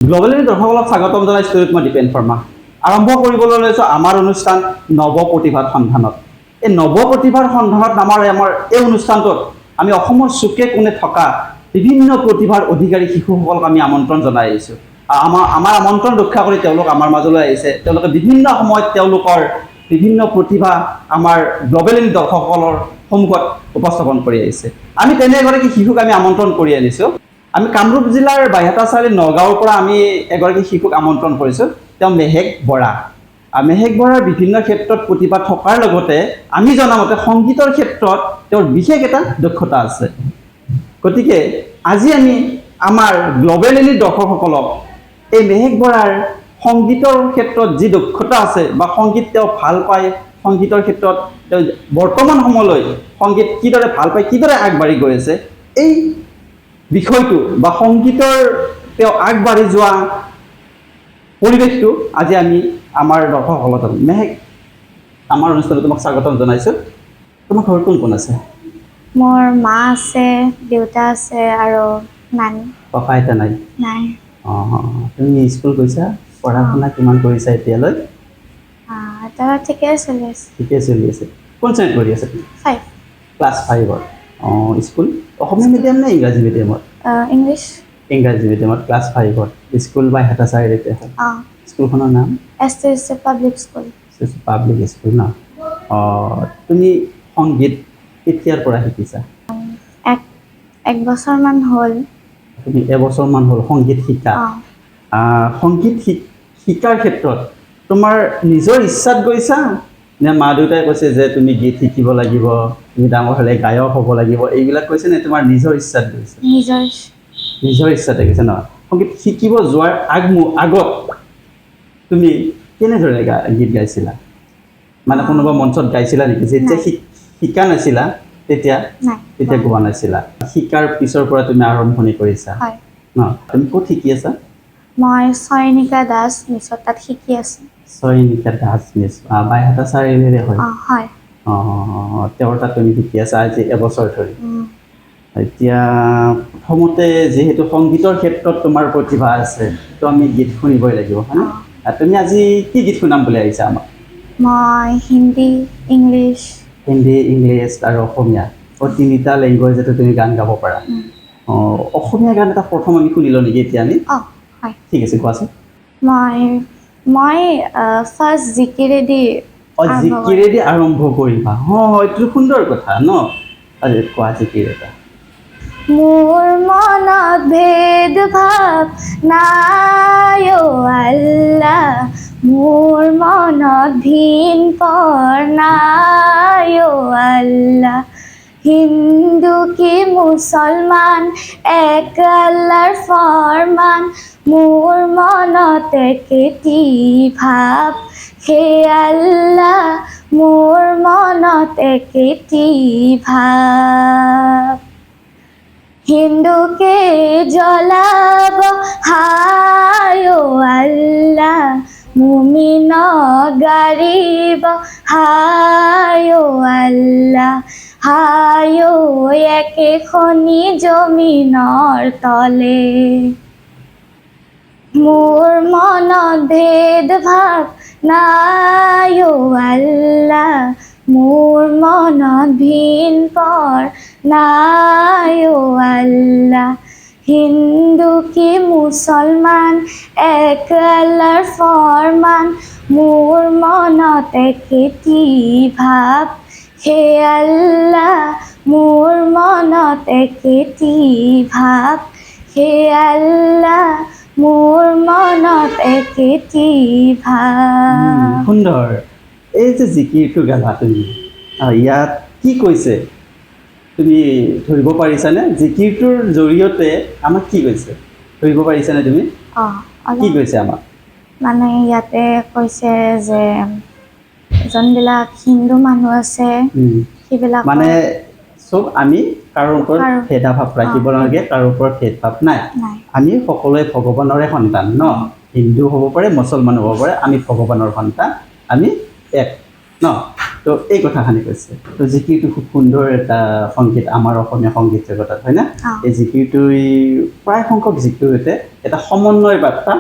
গ্লোবেলি দৰ্শকসকলক স্বাগতম জনাই ষ্টুডিঅ'ত মই দীপেন শৰ্মা আৰম্ভ কৰিবলৈ লৈছোঁ আমাৰ অনুষ্ঠান নৱ প্ৰতিভাৰ সন্ধানত। এই নৱ প্ৰতিভাৰ সন্ধানত নামৰ আমাৰ এই অনুষ্ঠানটোত আমি অসমৰ চুকে কোণে থকা বিভিন্ন প্ৰতিভাৰ অধিকাৰী শিশুসকলক আমি আমন্ত্ৰণ জনাই আহিছোঁ। আমাৰ আমন্ত্ৰণ ৰক্ষা কৰি তেওঁলোক আমাৰ মাজলৈ আহিছে। তেওঁলোকে বিভিন্ন সময়ত তেওঁলোকৰ বিভিন্ন প্ৰতিভা আমাৰ গ্লোবেলি দৰ্শকসকলৰ সন্মুখত উপস্থাপন কৰি আহিছে। আমি তেনে এগৰাকী শিশুক আমি আমন্ত্ৰণ কৰি আনিছোঁ। আমি কামৰূপ জিলাৰ বাইহাটা চাৰিআলি নগাঁৱৰ পৰা আমি এগৰাকী শিশুক আমন্ত্ৰণ কৰিছোঁ। তেওঁ মেহেক বৰা। মেহেক বৰাৰ বিভিন্ন ক্ষেত্ৰত প্ৰতিভা থকাৰ লগতে আমি জনামতে সংগীতৰ ক্ষেত্ৰত তেওঁৰ বিশেষ এটা দক্ষতা আছে। গতিকে আজি আমি আমাৰ গ্লোবেলি দৰ্শকসকলক এই মেহেক বৰাৰ সংগীতৰ ক্ষেত্ৰত যি দক্ষতা আছে বা সংগীত তেওঁ ভাল পায়, সংগীতৰ ক্ষেত্ৰত তেওঁ বৰ্তমান সময়লৈ সংগীত কিদৰে ভাল পায়, কিদৰে আগবাঢ়ি গৈ আছে, এই বিষয়টো বা সংগীতৰ তেওঁ আগবাঢ়ি যোৱা পৰিৱেশটো আজি আমি আমাৰ দৰ্শকসকলত মেহেক আমাৰ অনুষ্ঠানত তোমাক স্বাগতম জনাইছোঁ। তোমাৰ ঘৰত কোন কোন আছে? মোৰ মা আছে, দেউতা আছে আৰু নানী। ককা আইতা নাই? নাই। তুমি স্কুল গৈছা? পঢ়া শুনা কিমান কৰিছা এতিয়ালৈ? ঠিকে চলি আছে। ঠিকে চলি আছে। কোন শ্ৰেণীত পঢ়ি আছে? 5 ক্লাছ 5ত। স্কুল অসমীয়া মিডিয়াম নে ইংৰাজী মিডিয়ামত? ইংলিছ। ইংৰাজী মিডিয়ামত ক্লাছ 5ত। স্কুল বাইহাটা চাৰিআলিতে হয়। স্কুলখনৰ নাম? STC public school. Public school ন? তুমি সংগীত কেতিয়াৰ পৰা শিকিছা? এক বছৰমান হ'ল। তুমি এবছৰমান হ'ল সংগীত শিকা? সংগীত শিকাৰ ক্ষেত্ৰত তোমাৰ নিজৰ ইচ্ছাত গৈছা নে মা দেউতাই কৈছে যে তুমি গীত শিকিব লাগিব, তুমি ডাঙৰ হ'লে গায়ক হ'ব লাগিব, এইবিলাক কৈছে নে তোমাৰ নিজৰ ইচ্ছাত গৈছে? নিজৰ ইচ্ছাতে গৈছে ন? সংগীত শিকিব যোৱাৰ আগত তুমি কেনেদৰে গীত গাইছিলা? মানে কোনোবা মঞ্চত গাইছিলা নেকি? যেতিয়া শিকা নাছিলা তেতিয়া গোৱা নাছিলা? শিকাৰ পিছৰ পৰা তুমি আৰম্ভণি কৰিছা ন? তুমি ক'ত শিকি আছা? মই ছয়নিকা দাস মিছত তাত শিকি আছোঁ। ছয়নিকা দাস মিছ বাইহাটা চাৰিআলিৰে হয়? হয়। তেওঁৰ তাত তুমি শিকি আছা আজি এবছৰ ধৰি। এতিয়া প্ৰথমতে যিহেতু সংগীতৰ ক্ষেত্ৰত তোমাৰ প্ৰতিভা আছে, তো আমি গীত শুনিবই লাগিব, হয়নে? তুমি আজি কি গীত শুনাম বুলি আহিছা আমাক? মই হিন্দী, ইংলিছ আৰু অসমীয়া তিনিটা লেংগুৱেজতে তুমি গান গাব পাৰা। অসমীয়া গান এটা প্ৰথম আমি শুনি লওঁ নেকি এতিয়া আমি? ঠিক আছে, কোৱাচোন। মই ফাৰ্ষ্ট জিকিৰেদি আৰম্ভ কৰিবা? এইটো সুন্দৰ কথা ন? কোৱা জিকিৰ এটা। মোৰ মনত ভেদ ভাৱ নাই অ আল্লাহ, মোৰ মনত ভিন পৰ নাই অ আল্লাহ, হিন্দু কি মুছলমান এক আল্লাহৰ ফৰমান, মোৰ মনত একেটি ভাৱ হে আল্লাহ, মোৰ মনত একেটি ভাৱ, হিন্দুকে জ্বলাব হায় অ আল্লাহ, মুমিনক গাৰিব হায় অ আল্লাহ, হায় অ একেখনি জমিনৰ তলে, মোৰ মনত ভেদ ভাৱ নাই অ আল্লাহ, মোৰ মনত ভিন পৰ নাই অ আল্লাহ, হিন্দু কি মুছলমান এক আল্লাহৰ ফৰমান, মোৰ মনত একেটি ভাৱ হে আল্লাহ, মোৰ মনত একেটি ভাৱ হে আল্লাহ, মোৰ মনত একেটি ভাৱ। সুন্দৰ। এই যে জিকিৰটো গালা তুমি, ইয়াত কি কৈছে তুমি ধৰিব পাৰিছানে? জিকিৰটোৰ জৰিয়তে আমাক কি কৈছে ধৰিব পাৰিছানে তুমি? কি কৈছে আমাক? মানে ইয়াতে কৈছে যে যোনবিলাক হিন্দু মানুহ আছে সেইবিলাক মানে চব আমি কাৰো ওপৰত ভেদাভাৱ ৰাখিব নালাগে, কাৰো ওপৰত ভেদভাৱ নাই। আমি সকলোৱে ভগৱানৰে সন্তান ন? হিন্দু হ'ব পাৰে, মুছলমান হ'ব পাৰে, আমি ভগৱানৰ সন্তান, আমি এক। ন তো এই কথাখিনি কৈছে তো জিকিৰটো খুব সুন্দৰ এটা সংগীত আমাৰ অসমীয়া সংগীত জগতত হয় না এই জিকিৰটো প্ৰায় সংখ্যক জিকিৰতে এটা সমন্বয় বাৰ্তা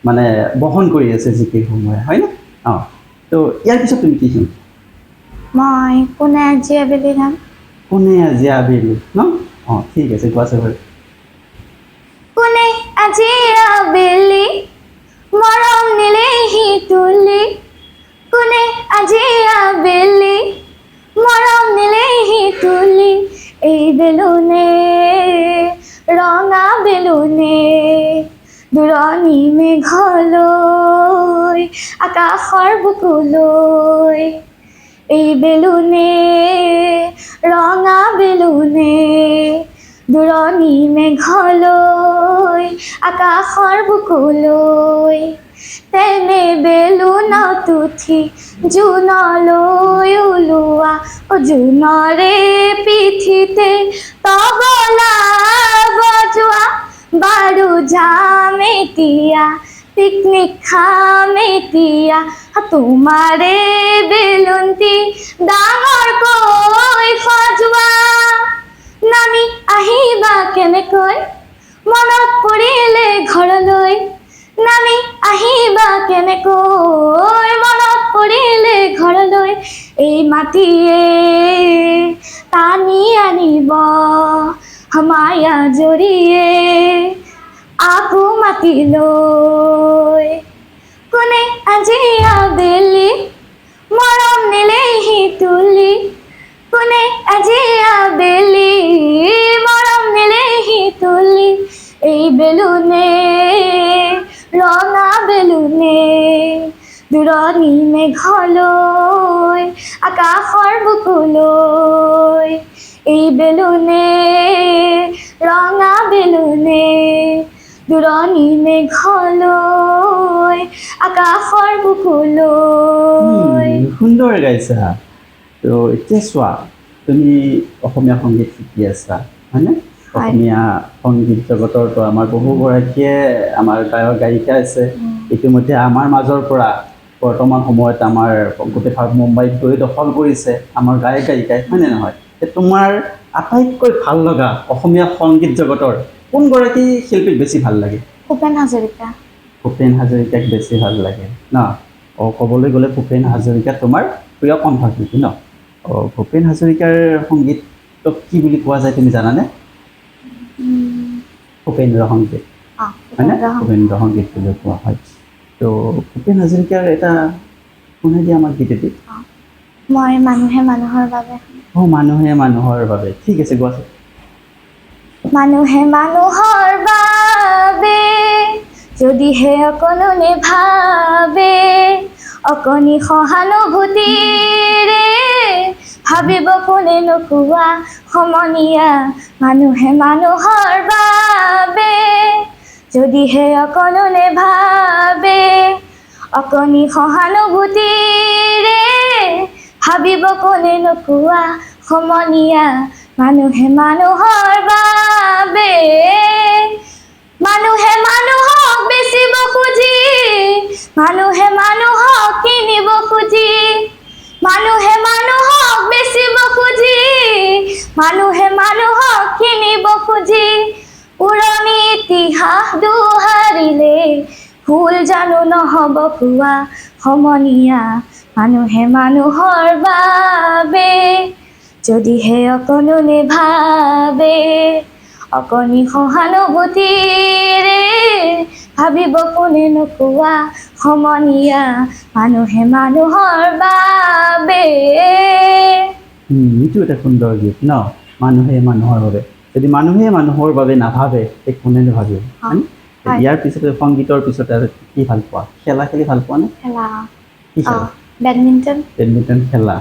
মানে বহন কৰি আছে জিকিৰসমূহে হয় না তো ইয়াৰ পিছত তুমি কি শুনিবা মই কোনে আজি আবেলি গাম কোনে আজি আবেলি ন ঠিক আছে কোৱাচোন বাৰু কোনে আজি আবেলি মৰম নিলেহি তুলি কোনে আজি আবেলি মৰম নিলেহি তুলি এই বেলুনে ৰঙা বেলুনে দূৰণি মেঘলৈ আকাশৰ বুকুলৈ এই বেলুনে ৰঙা বেলুনে দূৰণি মেঘলৈ আকাশৰ বুকুলৈ তেনে বেলুনত উঠি জোনলৈ ওলোৱা জোনৰে পিঠিতে তবলা বজোৱা বাৰু যাম এতিয়া পিকনিক খাম এতিয়া তোমাৰে বেলুনটি ডাঙৰকৈ সজোৱা নামি আহিবা কেনেকৈ মনত পৰিলে ঘৰলৈ নামি আহিবা কেনেকৈ মনত পৰিলে ঘৰলৈ এই মাটিয়ে টানি আনিব মায়া জৰিয়ে আকৌ মাতিলৈ কোনে আজি আবেলি মৰম নিলেহি তুলি কোনে আজি আবেলি মৰম নিলেহি তুলি এই বেলুনে ৰঙা বেলুনে দূৰণি মেঘলৈ আকাশৰ বুকুলৈ এই বেলুনে ৰঙা বেলুনে দূৰণি মেঘলৈ আকাশৰ বুকুলৈ সুন্দৰ গাইছা তো এতিয়া চোৱা তুমি অসমীয়া সংগীত শিকি আছা হয়নে অসমীয়া সংগীত জগতৰতো আমাৰ বহুগৰাকীয়ে আমাৰ গায়ক গায়িকা আছে ইতিমধ্যে আমাৰ মাজৰ পৰা বৰ্তমান সময়ত আমাৰ গোটেই ভাৰত মুম্বাইত গৈ দখল কৰিছে আমাৰ গায়ক গায়িকাই হয়নে নহয় তোমাৰ আটাইতকৈ ভাল লগা অসমীয়া সংগীত জগতৰ কোনগৰাকী শিল্পীক বেছি ভাল লাগে ভূপেন হাজৰিকা ভূপেন হাজৰিকাক বেছি ভাল লাগে ন ক'বলৈ গ'লে ভূপেন হাজৰিকা তোমাৰ প্ৰিয় কণ্ঠশিল্পী ন ভূপেন হাজৰিকাৰ সংগীতক কি বুলি কোৱা যায় তুমি জানানে ভূপেন্দ্ৰ সংগীত হয়নে ভূপেন্দ্ৰ সংগীত বুলি কোৱা হয় তো ভূপেন হাজৰিকাৰ এটা শুনাই দিয়া আমাৰ গীত এটি মই মানুহে মানুহৰ বাবে মানুহে মানুহৰ বাবে ঠিক আছে কোৱাচোন মানুহে মানুহৰ বাবে যদিহে অকণো নেভাবে অকণি সহানুভূতিৰে ভাবিব কোনে নোকোৱা সমনীয়া মানুহে মানুহৰ বাবে যদিহে অকণো নেভাবে অকণি সহানুভূতিৰে ভাবিব কোনে নোকোৱা সমনীয়া মানুহে মানুহৰ বাবে মানুহে মানুহক বেচিব খুজি মানুহে মানুহক কিনিব খুজি মানুহে মানুহক বেচিব খুজি মানুহে মানুহক কিনিব খুজি পুৰণি ইতিহাস দোহাৰিলে ভুল জানো নহ'ব কোৱা সমনীয়া মানুহে মানুহৰ বাবে যদিহে অকণো নেভাবে অকণি সহানুভূতিৰে ভাবিব কোনে নোকোৱা সমনীয়া মানুহে মানুহৰ বাবে এইটো এটা সুন্দৰ গীত ন মানুহে মানুহৰ বাবে যদি মানুহে মানুহৰ বাবে নাভাবে তে কোনে নাভাবিব ইয়াৰ পিছতে সংগীতৰ পিছতে আৰু কি ভাল পোৱা খেলা খেলি ভাল পোৱা নে খেলা কি খেলা বেডমিণ্টন খেলা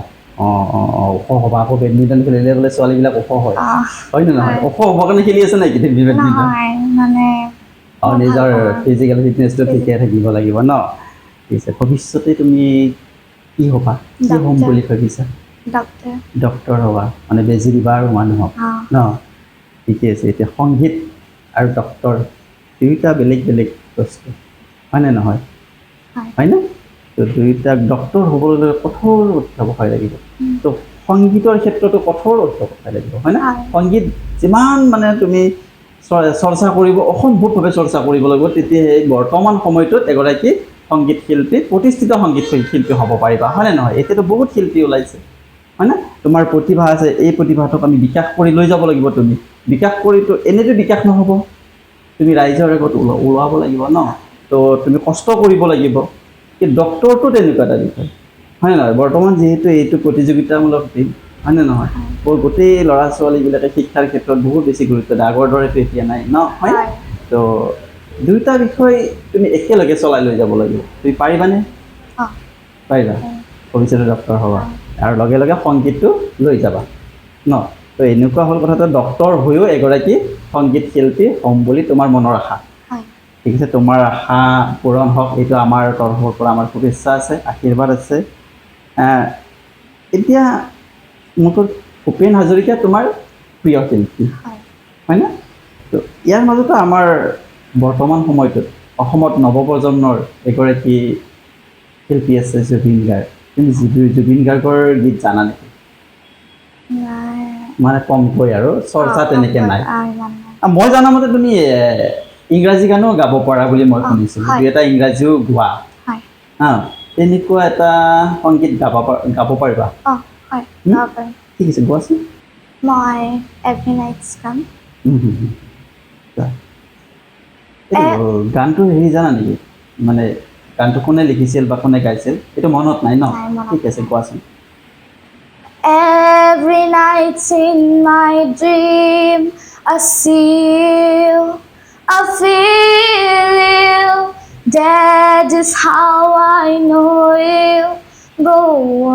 ওখ হ'বা আকৌ বেডমিণ্টন খেলিলে বোলে ছোৱালীবিলাক ওখ হয় হয় নে নহয় ওখ হ'বৰ কাৰণে খেলি আছে নাই কেতিয়া বেডমিণ্টন নিজৰ ফিজিকেল ফিটনেছটো ঠিকে থাকিব লাগিব ন ঠিক আছে ভৱিষ্যতে তুমি কি হ'বা কি হ'ম বুলি ভাবিছা ডক্টৰ হ'বা মানে বেজি দিবা আৰু মানুহক ন ঠিকে আছে এতিয়া সংগীত আৰু ডক্টৰ দুয়োটা বেলেগ বেলেগ বস্তু হয়নে নহয় হয়নে তো দুয়োটাক ডক্তৰ হ'বলৈ কঠোৰ অধ্যাৱসায় লাগিব তো সংগীতৰ ক্ষেত্ৰতো কঠোৰ অধ্যাৱসায় লাগিব হয়নে হয়। সংগীত যিমান মানে তুমি চৰ্চা কৰিব অসম্ভৱভাৱে চৰ্চা কৰিব লাগিব তেতিয়াহে বৰ্তমান সময়টোত এগৰাকী সংগীত শিল্পী প্ৰতিষ্ঠিত সংগীত শিল্পী হ'ব পাৰিবা হয়নে নহয় এতিয়াতো বহুত শিল্পী ওলাইছে হয়নে তোমাৰ প্ৰতিভা আছে এই প্ৰতিভাটোক আমি বিকাশ কৰি লৈ যাব লাগিব তুমি বিকাশ কৰিতো এনেতো বিকাশ নহ'ব তুমি ৰাইজৰ আগত ওলাব লাগিব ন তো তুমি কষ্ট কৰিব লাগিব কিন্তু ডক্টৰটো তেনেকুৱা এটা বিষয় হয়নে নহয় বৰ্তমান যিহেতু এইটো প্ৰতিযোগিতামূলক দিন হয়নে নহয় বৰ গোটেই ল'ৰা ছোৱালীবিলাকে শিক্ষাৰ ক্ষেত্ৰত বহুত বেছি গুৰুত্ব দিয়ে আগৰ দৰেতো এতিয়া নাই ন হয় হয়। তো দুয়োটা বিষয় তুমি একেলগে চলাই লৈ যাব লাগিব তুমি পাৰিবানে অঁ পাৰিবা ভৱিষ্যতে ডক্টৰ হ'বা আৰু লগে লগে সংগীতটো লৈ যাবা ন তো এনেকুৱা হ'ল কথাটো ডক্টৰ হৈও এগৰাকী সংগীত শিল্পী হ'ম বুলি তোমাৰ মনৰ আশা হয় ঠিক আছে তোমাৰ আশা পূৰণ হওক এইটো আমাৰ তৰফৰ পৰা আমাৰ শুভেচ্ছা আছে আশীৰ্বাদ আছে এতিয়া মোৰতো ভূপেন হাজৰিকা তোমাৰ প্ৰিয় শিল্পী হয় হয়নে তো ইয়াৰ মাজতো আমাৰ বৰ্তমান সময়টোত অসমত নৱপ্ৰজন্মৰ এগৰাকী শিল্পী আছে জুবিন গাৰ্গ তুমি জুবিন গাৰ্গৰ গীত জানা নেকি নাই মানে কমকৈ আৰু চৰ্চা তেনেকৈ নাই ইমান নাই মই জানামতে তুমি ইংৰাজী গানো গাব পাৰা বুলি মই শুনিছিলোঁ হয়। দুই এটা ইংৰাজীও গোৱা হয় হা তেনেকুৱা এটা সংগীত গাব পাৰিবা অঁ হয় হুম? গাব পাৰিম ঠিক আছে গোৱাচোন মই এভৰি নাইটছ গাম গোৱা। এইটো গানটো হেৰি জানা নেকি মানে গানটো কোনে লিখিছিল বা কোনে গাইছিল এইটো মনত নাই ন নাই, মনত ঠিক আছে নাই। কোৱাচোন Every night in my dream, I see you, I feel you. That is how I know you. Go on.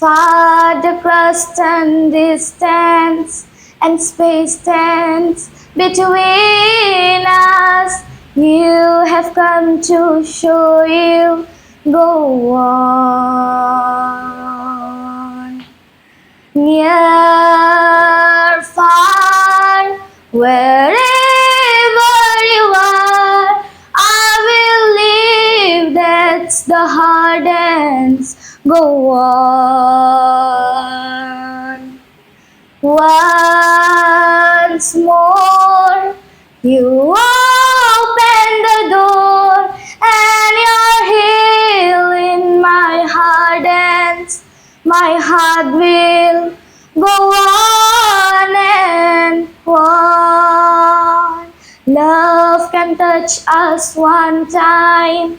Far across and distance and space stands between us. You have come to show you. Go on. Near, far, wherever you are, I will live. That's the hard ends. Go on. Once more, you open the door, and you're healing my heart ends. My heart will go on and on. Love can touch us one time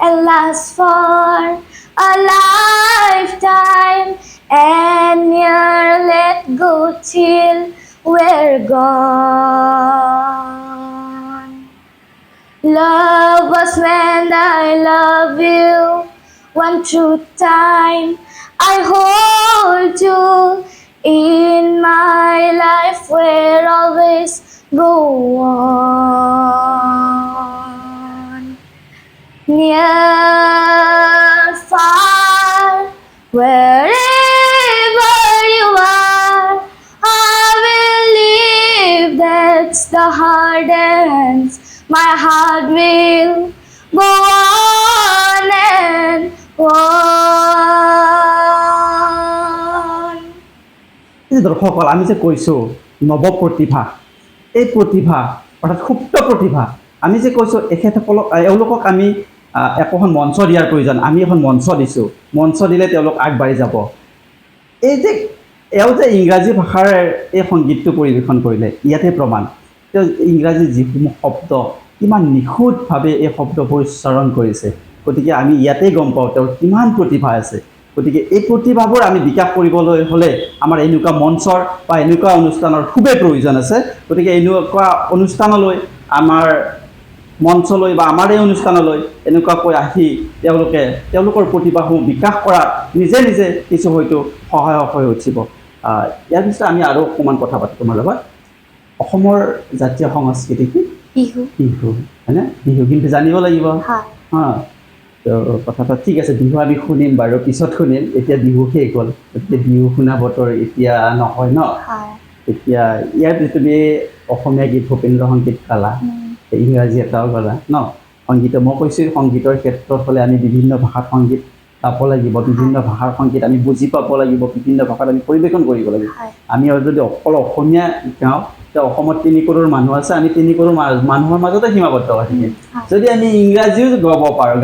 and last for a lifetime, and you're let go till we're gone. Love was when I love you, one true time I hold you in my life, will always go on. Near, far, wherever you are, I will live. That's the hard ends. My heart will go on and on. এই দৰ্শকসকল আমি যে কৈছোঁ নৱ প্ৰতিভা এই প্ৰতিভা অৰ্থাৎ সুপ্ত প্ৰতিভা আমি যে কৈছোঁ এওঁলোকক আমি একোখন মঞ্চ দিয়াৰ প্ৰয়োজন আমি এখন মঞ্চ দিছোঁ মঞ্চ দিলে তেওঁলোক আগবাঢ়ি যাব এই যে এওঁ যে ইংৰাজী ভাষাৰ এই সংগীতটো পৰিৱেশন কৰিলে ইয়াতে প্ৰমাণ তেওঁ ইংৰাজীৰ যিসমূহ শব্দ কিমান নিখুঁতভাৱে এই শব্দবোৰ উচ্চাৰণ কৰিছে গতিকে আমি ইয়াতেই গম পাওঁ তেওঁৰ কিমান প্ৰতিভা আছে গতিকে এই প্ৰতিভাবোৰ আমি বিকাশ কৰিবলৈ হ'লে আমাৰ এনেকুৱা মঞ্চৰ বা এনেকুৱা অনুষ্ঠানৰ খুবেই প্ৰয়োজন আছে গতিকে এনেকুৱা অনুষ্ঠানলৈ আমাৰ মঞ্চলৈ বা আমাৰ এই অনুষ্ঠানলৈ এনেকুৱাকৈ আহি তেওঁলোকৰ প্ৰতিভাসমূহ বিকাশ কৰাত নিজে নিজে কিছু হয়তো সহায়ক হৈ উঠিব ইয়াৰ পিছত আমি আৰু অকণমান কথা পাতোঁ তোমাৰ লগত অসমৰ জাতীয় সংস্কৃতি কি বিহু বিহু হয়নে বিহু কিন্তু জানিব লাগিব হয় হা তো কথাটো ঠিক আছে বিহু আমি শুনিম বাৰু পিছত শুনিম এতিয়া বিহু শেষ হ'ল গতিকে বিহু শুনা বতৰ এতিয়া নহয় ন হয় এতিয়া ইয়াৰ তুমি অসমীয়া গীত ভূপেন্দ্ৰ সংগীত গালা ইংৰাজী এটাও গালা ন সংগীত মই কৈছোঁ সংগীতৰ ক্ষেত্ৰত হ'লে আমি বিভিন্ন ভাষাত সংগীত গাব লাগিব, বিভিন্ন ভাষাৰ সংগীত আমি বুজি পাব লাগিব, বিভিন্ন ভাষাত আমি পৰিৱেশন কৰিব লাগিব। হয়। আমি যদি অকল অসমীয়া গাওঁ, এতিয়া অসমত 3 কৰোৰ মানুহ আছে, আমি 3 কৰোৰ মানুহৰ মাজতে সীমাবদ্ধ হৈ থাকিম। যদি আমি ইংৰাজীও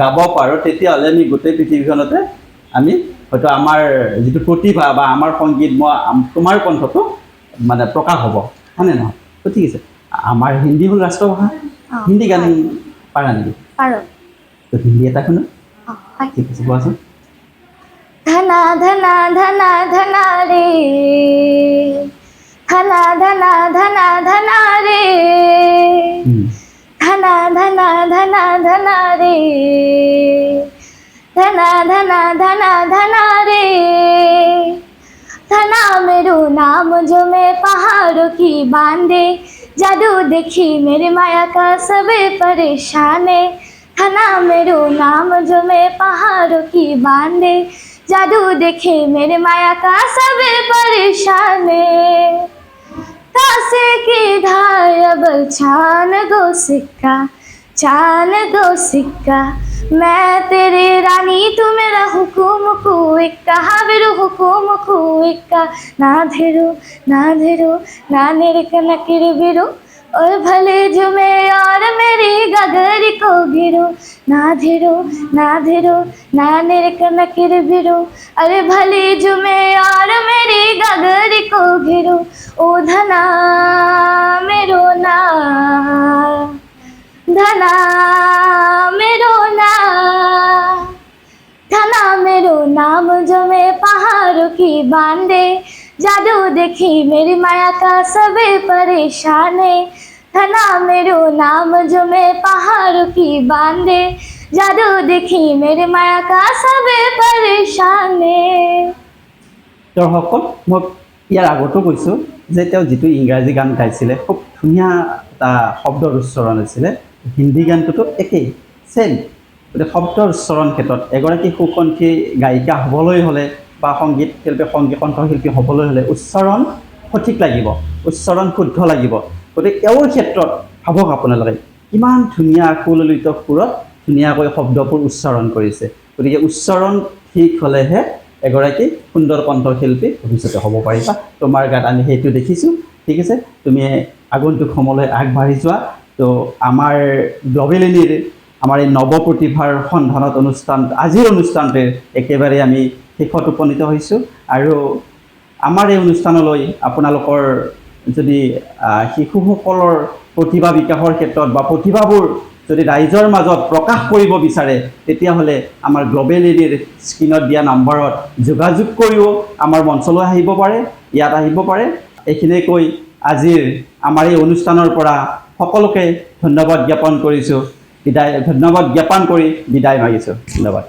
গাব পাৰোঁ তেতিয়াহ'লে আমি গোটেই পৃথিৱীখনতে আমি হয়তো আমাৰ যিটো প্ৰতিভা বা আমাৰ সংগীত তোমাৰ কণ্ঠটো মানে প্ৰকাশ হ'ব, হয়নে নহয়? তো ঠিক আছে, আমাৰ হিন্দী হ'ল ৰাষ্ট্ৰভাষা, হিন্দী গান পাৰা নেকি? পাৰোঁ। তো হিন্দী এটা শুনো, হয়। ঠিক আছে কোৱাচোন। ধনা ধনা ধনা ধনা রে, ধনা ধনা ধনা ধনা রে, ধনা ধনা ধনা ধনা রে, धना धना धना धना रे, धना मेरो नाम जो मैं पहाड़ों की बांधे, जादू देखी मेरी माया का सबे परेशान है। धना मेरो नाम जो मैं पहाड़ों की बांधे, जादू देखी मेरी माया का सबे परेशान है। तासे की धार अब छान गो सिक्का, छान गो सिक्का, मैं तेरी रानी तू मेरा हुकुम को इक्का, हाँ मेरू हुकुम को इक्का, ना धेरो ना नेरे कनकिर बिरो, और भले जुमे और मेरी गगरी को गिरो, ना धेरो ना नेरे कनकिर बिरो, अरे भले जुमे और मेरी गगरी को गिरो, ओ धना मेरो ना, धना मेरो ना, धना मेरो नाम जो मैं पहाड़ों की बांधे, जादू देखी मेरी माया का सबे परेशान है। धना मेरो नाम जो मैं पहाड़ों की बांधे, जादू देखी मेरी माया का सबे परेशान है। দৰ্শকসকল, মই ইয়াৰ আগতো কৈছোঁ যে তেওঁ যিটো ইংৰাজী গান গাইছিলে খুব ধুনীয়া এটা শব্দৰ উচ্চাৰণ আছিলে, হিন্দী গানটোতো একেই ছেম। গতিকে শব্দৰ উচ্চাৰণ ক্ষেত্ৰত এগৰাকী সুকণ্ঠী গায়িকা হ'বলৈ হ'লে বা সংগীত শিল্পী কণ্ঠশিল্পী হ'বলৈ হ'লে উচ্চাৰণ সঠিক লাগিব, উচ্চাৰণ শুদ্ধ লাগিব। গতিকে এওঁৰ ক্ষেত্ৰত ভাবক আপোনালোকে কিমান ধুনীয়া সুললিত সুৰত ধুনীয়াকৈ শব্দবোৰ উচ্চাৰণ কৰিছে। গতিকে উচ্চাৰণ ঠিক হ'লেহে এগৰাকী সুন্দৰ কণ্ঠশিল্পী ভৱিষ্যতে হ'ব পাৰিবা। তোমাৰ গাত আমি সেইটো দেখিছোঁ, ঠিক আছে। তুমি আগন্তুক সময়লৈ আগবাঢ়ি যোৱা। তো আমাৰ গ্ল'বেলিনীৰ আমাৰ এই নৱ প্ৰতিভাৰ সন্ধানত আজিৰ অনুষ্ঠানটোৱে একেবাৰে আমি শেষত উপনীত হৈছোঁ। আৰু আমাৰ এই অনুষ্ঠানলৈ আপোনালোকৰ যদি শিশুসকলৰ প্ৰতিভা বিকাশৰ ক্ষেত্ৰত বা প্ৰতিভাবোৰ যদি ৰাইজৰ মাজত প্ৰকাশ কৰিব বিচাৰে তেতিয়াহ'লে আমাৰ গ্ল'বেলিনীৰ স্ক্ৰীণত দিয়া নম্বৰত যোগাযোগ কৰিও আমাৰ মঞ্চলৈ আহিব পাৰে, ইয়াত আহিব পাৰে। এইখিনিয়ে কৈ আজিৰ আমাৰ এই অনুষ্ঠানৰ পৰা সকলোকে ধন্যবাদ জ্ঞাপন কৰিছোঁ, ধন্যবাদ জ্ঞাপন কৰি বিদায় মাগিছোঁ। ধন্যবাদ।